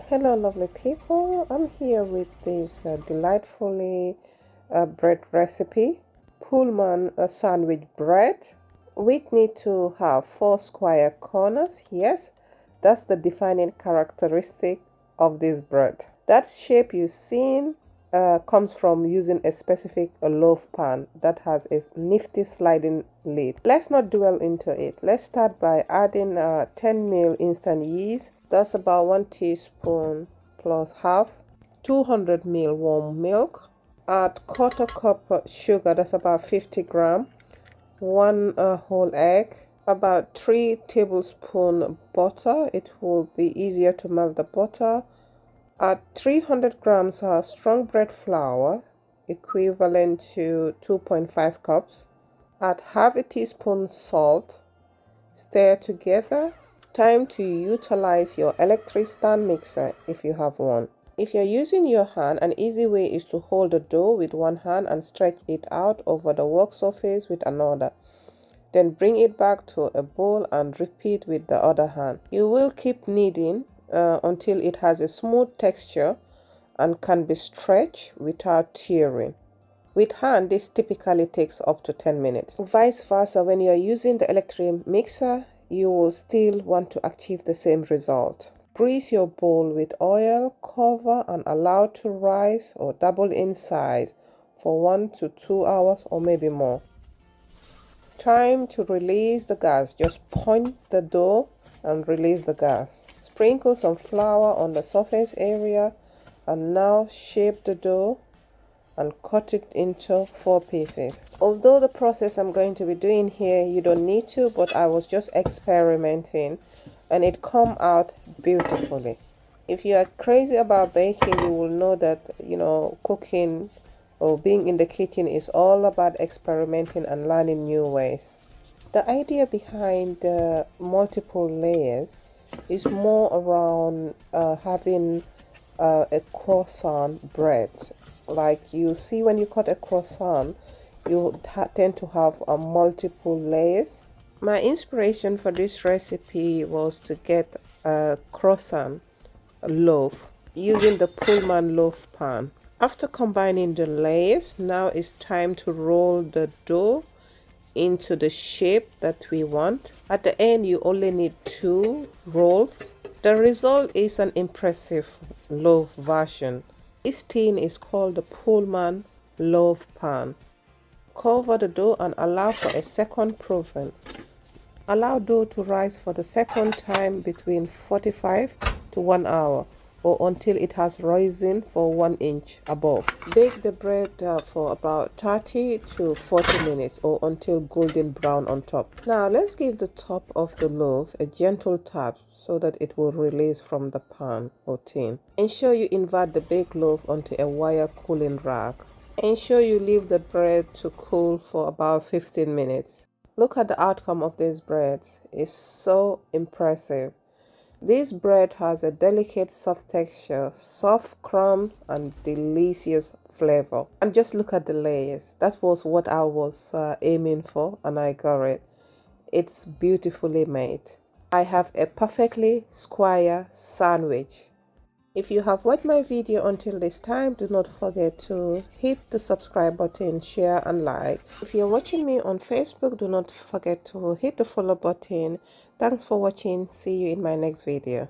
Hello lovely people, I'm here with this delightfully bread recipe, Pullman sandwich bread. We need to have 4 square corners. Yes, that's the defining characteristic of this bread. That shape you've seen comes from using a specific loaf pan that has a nifty sliding lid. Let's not dwell into it. Let's start by adding 10 ml instant yeast. That's about 1 teaspoon plus half. 200 ml warm milk. Add quarter cup sugar, that's about 50 gram. 1 whole egg. About 3 tablespoons butter. It will be easier to melt the butter. Add 300 grams of strong bread flour, equivalent to 2.5 cups. Add half a teaspoon salt. Stir together. Time to utilize your electric stand mixer if you have one. If you're using your hand, an easy way is to hold the dough with one hand and stretch it out over the work surface with another. Then bring it back to a bowl and repeat with the other hand. You will keep kneading until it has a smooth texture and can be stretched without tearing. With hand, this typically takes up to 10 minutes. Vice versa, when you are using the electric mixer, you will still want to achieve the same result. Grease your bowl with oil, cover and allow to rise or double in size for 1 to 2 hours or maybe more. Time to release the gas. Just point the dough and release the gas. Sprinkle some flour on the surface area and now shape the dough and cut it into 4 pieces. Although the process I'm going to be doing here, you don't need to, but I was just experimenting and it come out beautifully. If you are crazy about baking, you will know that, cooking or being in the kitchen is all about experimenting and learning new ways. The idea behind the multiple layers is more around having a croissant bread. Like you see when you cut a croissant, you tend to have multiple layers. My inspiration for this recipe was to get a croissant loaf using the Pullman loaf pan. After combining the layers, now it's time to roll the dough into the shape that we want. At the end, you only need 2 rolls. The result is an impressive loaf version. This tin is called the Pullman loaf pan. Cover the dough and allow for a second proofing. Allow dough to rise for the second time between 45 to 1 hour or until it has risen for 1 inch above. Bake the bread for about 30 to 40 minutes or until golden brown on top. Now let's give the top of the loaf a gentle tap so that it will release from the pan or tin. Ensure you invert the baked loaf onto a wire cooling rack. Ensure you leave the bread to cool for about 15 minutes. Look at the outcome of this bread. It's so impressive. This bread has a delicate soft texture, soft crumbs and delicious flavor. And just look at the layers. That was what I was aiming for and I got it. It's beautifully made. I have a perfectly square sandwich. If you have watched my video until this time, do not forget to hit the subscribe button, share and like. If you're watching me on Facebook, do not forget to hit the follow button. Thanks for watching. See you in my next video.